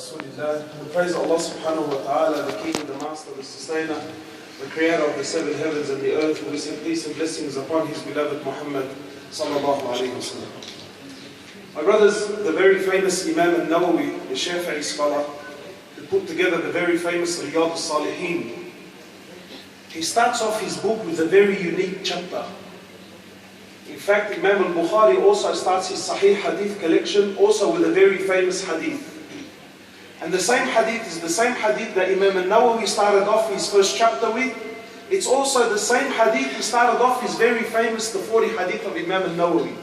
Rasulillah. We praise Allah subhanahu wa ta'ala, the King, the Master, the Sustainer, the Creator of the seven heavens and the earth, who we send peace and blessings upon His beloved Muhammad sallallahu alayhi wa sallam. My brothers, the very famous Imam al-Nawawi, the Shafi'i scholar, who put together the very famous Riyadh al-Salihin, he starts off his book with a very unique chapter. In fact, Imam al-Bukhari also starts his Sahih Hadith collection also with a very famous hadith. And the same hadith is the same hadith that Imam al-Nawawi started off his first chapter with. It's also the same hadith he started off his very famous, the 40 hadith of Imam al-Nawawi.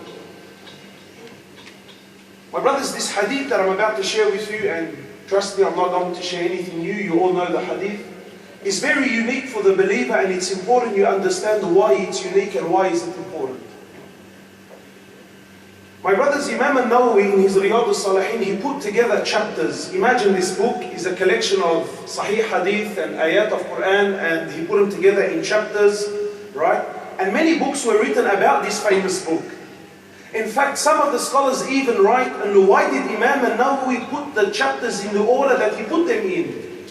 My brothers, this hadith that I'm about to share with you, and trust me, I'm not going to share anything new, you all know the hadith, is very unique for the believer, and it's important you understand why it's unique and why is it important. My brothers, Imam al-Nawawi in his Riyadh al-Salihin, he put together chapters. Imagine this book is a collection of Sahih Hadith and ayat of Quran, and he put them together in chapters, right? And many books were written about this famous book. In fact, some of the scholars even write, and why did Imam al-Nawawi put the chapters in the order that he put them in?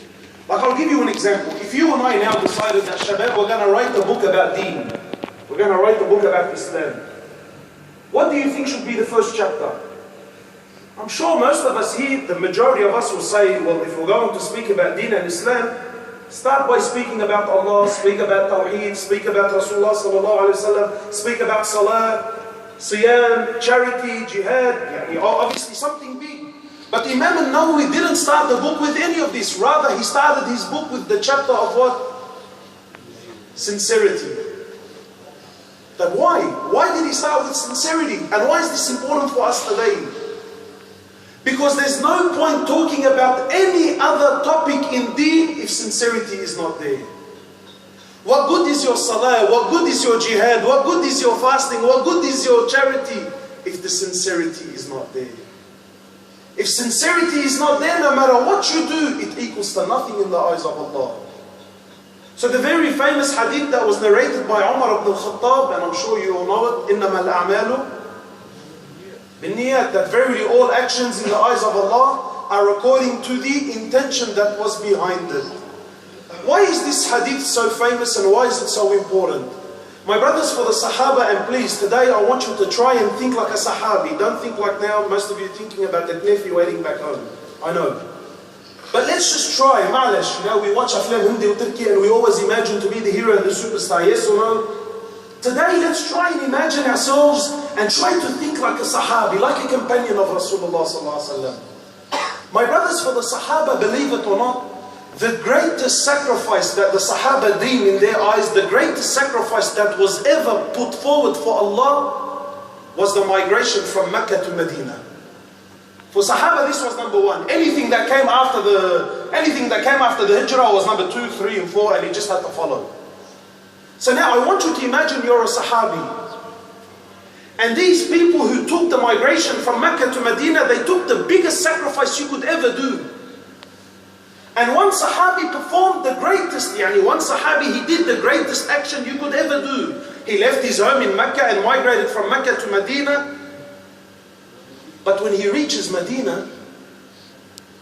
Like, I'll give you an example. If you and I now decided that, Shabab, we're going to write a book about deen, we're going to write a book about Islam, what do you think should be the first chapter? I'm sure most of us here, the majority of us will say, well, if we're going to speak about deen and Islam, start by speaking about Allah, speak about Tawheed, speak about Rasulullah sallallahu alayhi wa sallam, speak about Salah, Siyam, charity, Jihad, obviously something big. But Imam al-Nawawi didn't start the book with any of this. Rather, he started his book with the chapter of what? Sincerity. But why? Why did he start with sincerity? And why is this important for us today? Because there's no point talking about any other topic in deen if sincerity is not there. What good is your salah? What good is your jihad? What good is your fasting? What good is your charity if the sincerity is not there? If sincerity is not there, no matter what you do, it equals to nothing in the eyes of Allah. So the very famous hadith that was narrated by Umar ibn al-Khattab, and I'm sure you all know it, إِنَّمَا الْأَعْمَالُ بِالنِّيَّاتِ, that verily all actions in the eyes of Allah are according to the intention that was behind it. Why is this hadith so famous and why is it so important? My brothers, for the Sahaba, and please, today I want you to try and think like a Sahabi. Don't think like now most of you thinking about that nephew waiting back home. I know. But let's just try, ma'alash, we watch Aflam Hindi or Turkey and we always imagine to be the hero and the superstar, yes or no? Today, let's try and imagine ourselves and try to think like a Sahabi, like a companion of Rasulullah sallallahu alaihi wasallam. My brothers, for the Sahaba, believe it or not, the greatest sacrifice that the Sahaba deem in their eyes, the greatest sacrifice that was ever put forward for Allah was the migration from Mecca to Medina. For Sahaba, this was number one. Anything that came after the Hijrah was number 2, 3, and 4, and you just had to follow. So now I want you to imagine you're a Sahabi. And these people who took the migration from Mecca to Medina, they took the biggest sacrifice you could ever do. And one Sahabi performed the greatest, one Sahabi, he did the greatest action you could ever do. He left his home in Mecca and migrated from Mecca to Medina. But when he reaches Medina,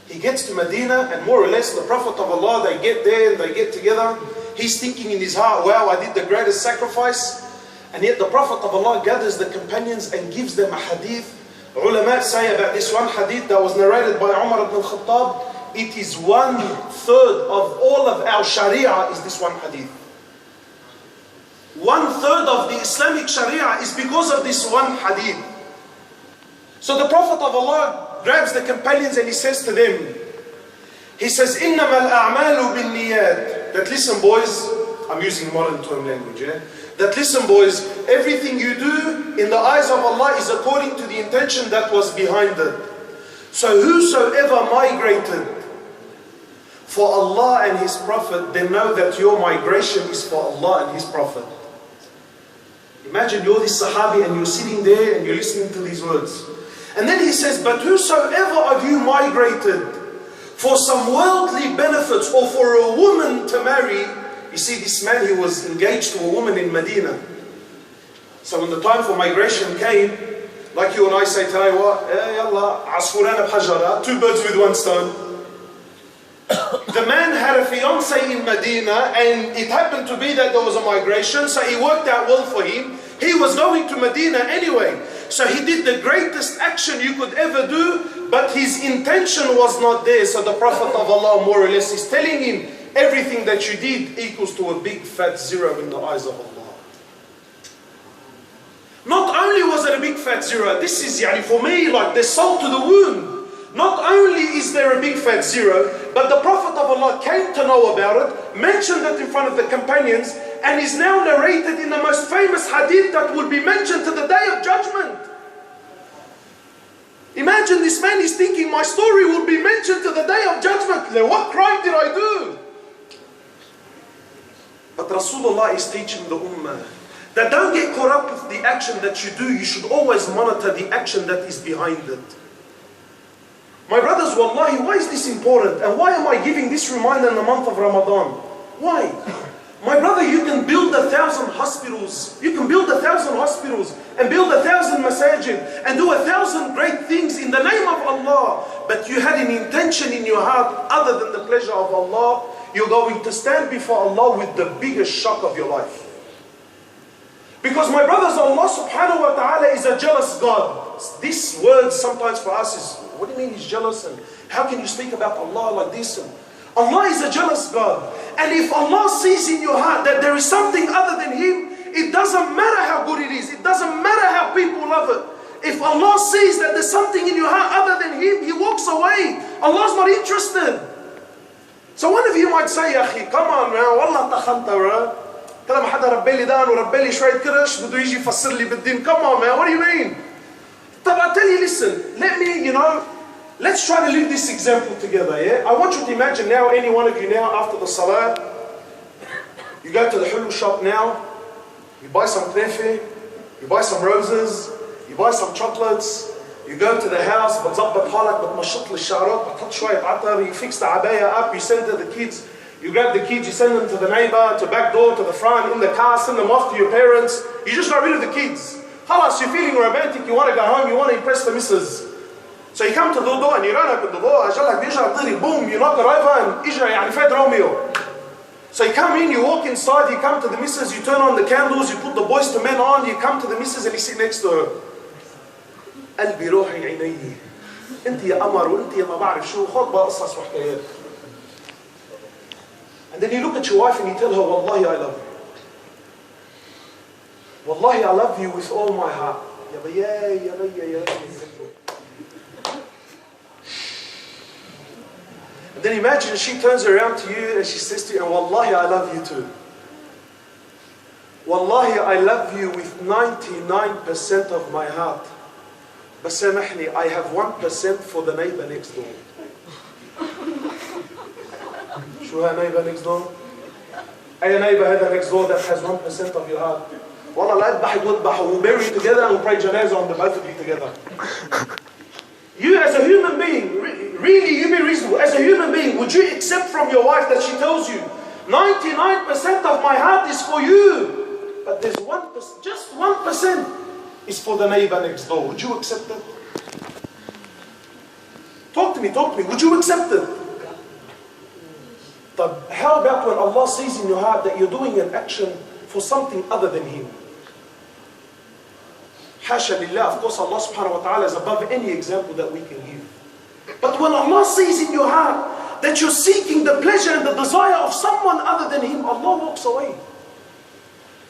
he gets to Medina, and more or less the Prophet of Allah, they get there and they get together. He's thinking in his heart, wow, I did the greatest sacrifice. And yet the Prophet of Allah gathers the companions and gives them a hadith. Ulama say about this one hadith that was narrated by Umar ibn al-Khattab, it is 1/3 of all of our Sharia is this one hadith. 1/3 of the Islamic Sharia is because of this one hadith. So the Prophet of Allah grabs the companions and he says to them, he says, إِنَّمَا الْأَعْمَالُ بِالنِّيَّاتِ, that listen boys, I'm using modern term language, that listen boys, everything you do in the eyes of Allah is according to the intention that was behind it. So whosoever migrated for Allah and His Prophet, then know that your migration is for Allah and His Prophet. Imagine you're this Sahabi and you're sitting there and you're listening to these words. And then he says, but whosoever of you migrated for some worldly benefits or for a woman to marry, you see this man, he was engaged to a woman in Medina. So when the time for migration came, like you and I say today, what? Yallah, asfurana bhajara, 2 birds with 1 stone. The man had a fiancée in Medina, and it happened to be that there was a migration, so it worked out well for him. He was going to Medina anyway. So he did the greatest action you could ever do, but his intention was not there. So the Prophet of Allah more or less is telling him, everything that you did equals to a big fat zero in the eyes of Allah. Not only was it a big fat zero, this is for me like the salt to the wound. Not only is there a big fat zero, but the Prophet of Allah came to know about it, mentioned it in front of the companions, and is now narrated in the most famous hadith that will be mentioned to the Day of Judgment. Imagine this man is thinking, my story will be mentioned to the Day of Judgment. What crime did I do? But Rasulullah is teaching the Ummah that don't get caught up with the action that you do. You should always monitor the action that is behind it. My brothers, wallahi, why is this important? And why am I giving this reminder in the month of Ramadan? Why? My brother, you can build 1,000 hospitals. You can build 1,000 hospitals and build 1,000 masajid and do 1,000 great things in the name of Allah. But you had an intention in your heart other than the pleasure of Allah. You're going to stand before Allah with the biggest shock of your life. Because my brothers, Allah subhanahu wa ta'ala is a jealous God. This word sometimes for us is, what do you mean he's jealous? And how can you speak about Allah like this? And Allah is a jealous God. And if Allah sees in your heart that there is something other than Him, it doesn't matter how good it is. It doesn't matter how people love it. If Allah sees that there's something in your heart other than Him, He walks away. Allah's not interested. So one of you might say, يا أخي, come on man, والله تخنت bro. كلام حدا ربي لي دان وربي لي شوية كرش بده يجي يفسر لي بالدين. Come on man, what do you mean? طب I tell you, listen, let me, let's try to live this example together, yeah? I want you to imagine now, any one of you now, after the salah, you go to the hulu shop now, you buy some knefe, you buy some roses, you buy some chocolates, you go to the house, بتظبط حالك, بتمشط للشعرات, بتحط شوية عطر, you fix the abaya up, you send to the kids, you grab the kids, you send them to the neighbor, to back door, to the front, in the car, send them off to your parents, you just got rid of the kids. خلاص, you're feeling romantic, you want to go home, you want to impress the missus. So you come to the door and you run open the door, أجلك بيجرى بضري, boom, you knock it over and إجرى فاد Romeo. So you come in, you walk inside, you come to the missus, you turn on the candles, you put the boys to men on, you come to the missus and you sit next to her. قلبي روحي عيني انت يا قمر وانت يا ما بعرف شو خد بقى قصص وحكايات. And then you look at your wife and you tell her, Wallahi I love you. Wallahi I love you with all my heart. Ya baya, ya baya, ya baya. And then imagine she turns around to you and she says to you, and Wallahi I love you too. Wallahi I love you with 99% of my heart. But سامحني, I have 1% for the neighbor next door. شو ها neighbor next door? أي neighbor هذا next door that has 1% of your heart? والله لا اذبحك واذبح, we'll bury you together and we'll pray janazah on the both of you together. You as a human being, really you be reasonable, as a human being, would you accept from your wife that she tells you, 99% of my heart is for you, but there's 1%, just 1% is for the neighbor next door. Would you accept it? Talk to me, would you accept it? But how about when Allah sees in your heart that you're doing an action for something other than Him? Hasha lillah, of course Allah subhanahu wa ta'ala is above any example that we can give. But when Allah sees in your heart that you're seeking the pleasure and the desire of someone other than Him, Allah walks away.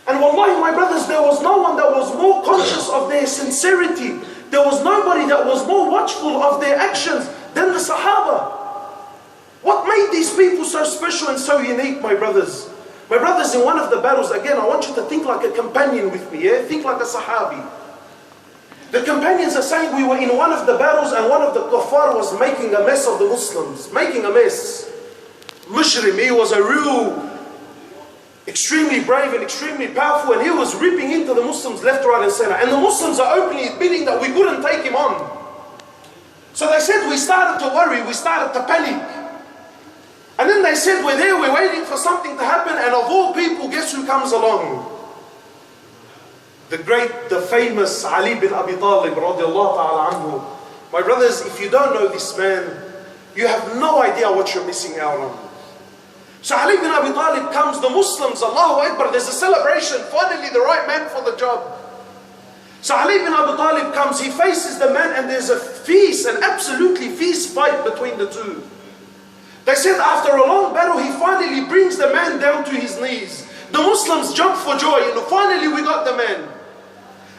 And wallahi my brothers, there was no one that was more conscious of their sincerity. There was nobody that was more watchful of their actions than the Sahaba. What made these people so special and so unique, my brothers? My brothers, in one of the battles, again, I want you to think like a companion with me, yeah? Think like a Sahabi. The companions are saying we were in one of the battles and one of the kuffar was making a mess of the Muslims. Making a mess. Mushrim, he was a real, extremely brave and extremely powerful, and he was ripping into the Muslims left, right and center. And the Muslims are openly admitting that we couldn't take him on. So they said we started to worry, we started to panic. And then they said we're there, we're waiting for something to happen, and of all people, guess who comes along? The great, the famous Ali bin Abi Talib radiallahu ta'ala anhu. My brothers, if you don't know this man, You have no idea what you're missing out on. So Ali bin Abi Talib comes, the Muslims, Allahu Akbar, there's a celebration, finally the right man for the job. So Ali bin Abi Talib comes, he faces the man, and there's a feast, an absolutely feast fight between the two. They said after a long battle, he finally brings the man down to his knees. The Muslims jump for joy, finally we got the man.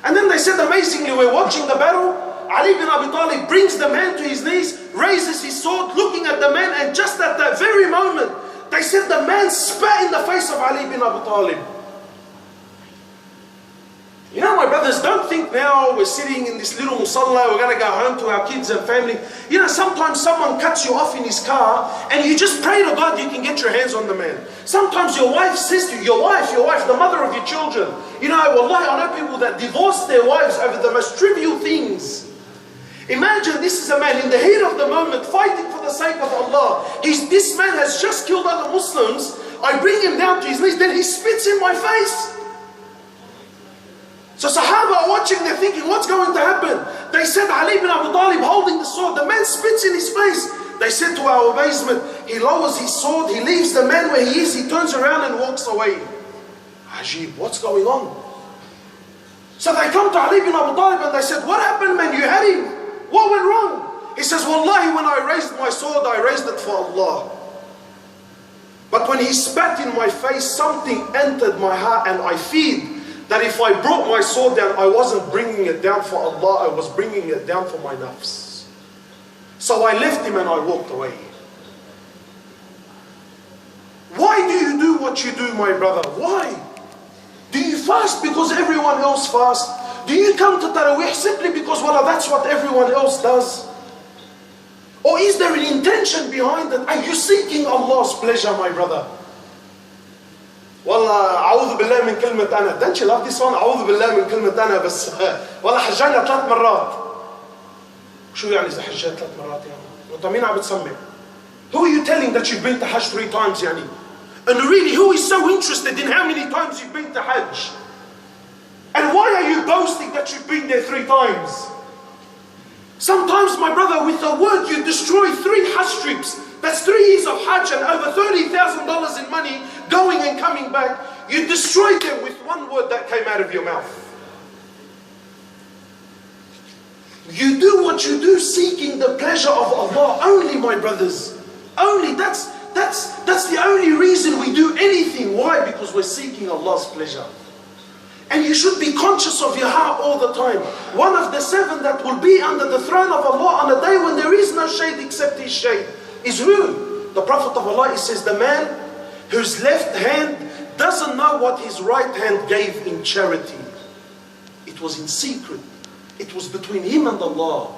And then they said, amazingly, we're watching the battle, Ali bin Abi Talib brings the man to his knees, raises his sword, looking at the man, and just at that very moment, they said the man spat in the face of Ali bin Abi Talib. You know, my brothers, don't think now we're sitting in this little Musallah, we're going to go home to our kids and family. You know, sometimes someone cuts you off in his car and you just pray to God you can get your hands on the man. Sometimes your wife says to you, your wife, the mother of your children. You know, wallahi, I know people that divorce their wives over the most trivial things. Imagine this is a man in the heat of the moment fighting for the sake of Allah. This man has just killed other Muslims. I bring him down to his knees, then he spits in my face. So Sahaba are watching, they're thinking, what's going to happen? They said, Ali bin Abi Talib holding the sword, the man spits in his face. They said to our amazement, he lowers his sword, he leaves the man where he is, he turns around and walks away. Ajib, what's going on? So they come to Ali bin Abi Talib and they said, what happened, man? You had him. What went wrong? He says, wallahi, when I raised my sword, I raised it for Allah. But when he spat in my face, something entered my heart, and I feared that if I brought my sword down, I wasn't bringing it down for Allah, I was bringing it down for my nafs. So I left him and I walked away. Why do you do what you do, my brother? Why? Do you fast because everyone else fasts? Do you come to Taraweeh simply because, well, that's what everyone else does? Or is there an intention behind it? Are you seeking Allah's pleasure, my brother? والله أعوذ بالله من كلمة أنا. Don't you love this one? أعوذ بالله من كلمة أنا بس والله حجينا 3 مرات. شو يعني إذا حجيت 3 مرات يعني؟ أنت مين عم بتسمع؟ Who are you telling that you've been to Hajj 3 times يعني? And really, who is so interested in how many times you've been to Hajj? And why are you boasting that you've been there 3 times? Sometimes, my brother, with a word you destroy 3 Hajj trips. That's 3 years of Hajj and over $30,000 in money going and coming back. You destroyed them with 1 word that came out of your mouth. You do what you do seeking the pleasure of Allah only, my brothers. Only. That's the only reason we do anything. Why? Because we're seeking Allah's pleasure. And you should be conscious of your heart all the time. One of the 7 that will be under the throne of Allah on a day when there is no shade except His shade is who? The Prophet of Allah, he says, the man whose left hand doesn't know what his right hand gave in charity. It was in secret. It was between him and Allah.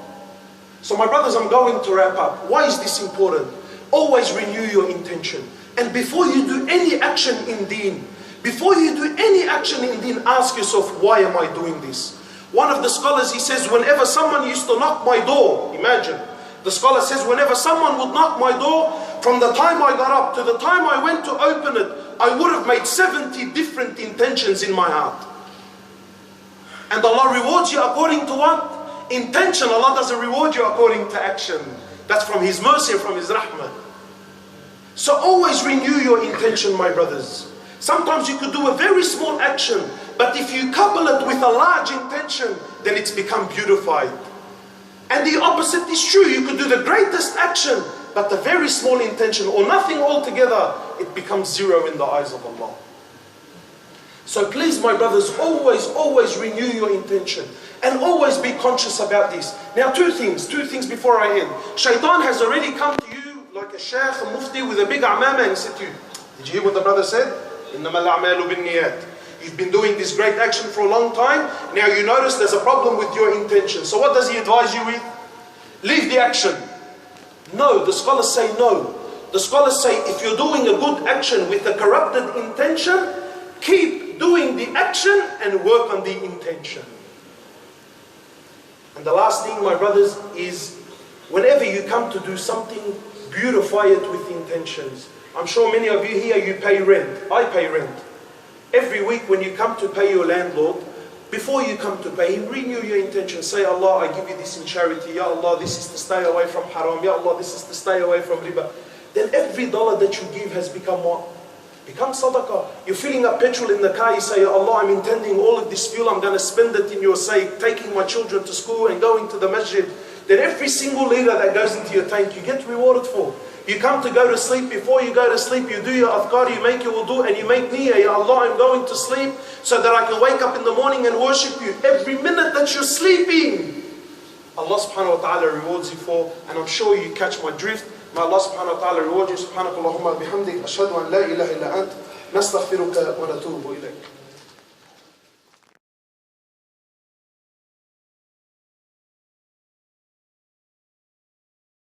So my brothers, I'm going to wrap up. Why is this important? Always renew your intention. And before you do any action in deen, ask yourself, why am I doing this? One of the scholars, he says, whenever someone used to knock my door, imagine, the scholar says, whenever someone would knock my door, from the time I got up to the time I went to open it, I would have made 70 different intentions in my heart. And Allah rewards you according to what? Intention. Allah doesn't reward you according to action. That's from His mercy and from His rahmah. So always renew your intention, my brothers. Sometimes you could do a very small action, but if you couple it with a large intention, then it's become beautified. And the opposite is true. You could do the greatest action, but a very small intention or nothing altogether, it becomes 0 in the eyes of Allah. So please, my brothers, always renew your intention and always be conscious about this. Now, two things before I end. Shaitan has already come to you like a sheikh, a mufti with a big amama and said to you, did you hear what the brother said? إِنَّمَا الْأَعْمَالُ بِالنِّيَّاتِ. You've been doing this great action for a long time. Now you notice there's a problem with your intention. So what does he advise you with? Leave the action. No, the scholars say no. The scholars say if you're doing a good action with a corrupted intention, keep doing the action and work on the intention. And the last thing, my brothers, is whenever you come to do something, beautify it with intentions. I'm sure many of you here, you pay rent. I pay rent. Every week when you come to pay your landlord, Before you come to pay Him, renew your intention. Say, Allah, I give you this in charity. Ya Allah, this is to stay away from haram. Ya Allah, this is to stay away from riba. Then every dollar that you give has become what? Become sadaqah. You're filling up petrol in the car, you say, Ya Allah, I'm intending all of this fuel, I'm going to spend it in your sake, taking my children to school and going to the masjid. Then every single liter that goes into your tank, you get rewarded for. You come to go to sleep, before you go to sleep, you do your adhkar, you make your wudu, and you make niyyah. Ya Allah, I'm going to sleep so that I can wake up in the morning and worship you. Every minute that you're sleeping, Allah subhanahu wa ta'ala rewards you for, and I'm sure you catch my drift. May Allah subhanahu wa ta'ala reward you. Subhanakallahumma bihamdik. Ashhadu an la ilaha illa ant. Nastaghfiruka wa natubu ilayk.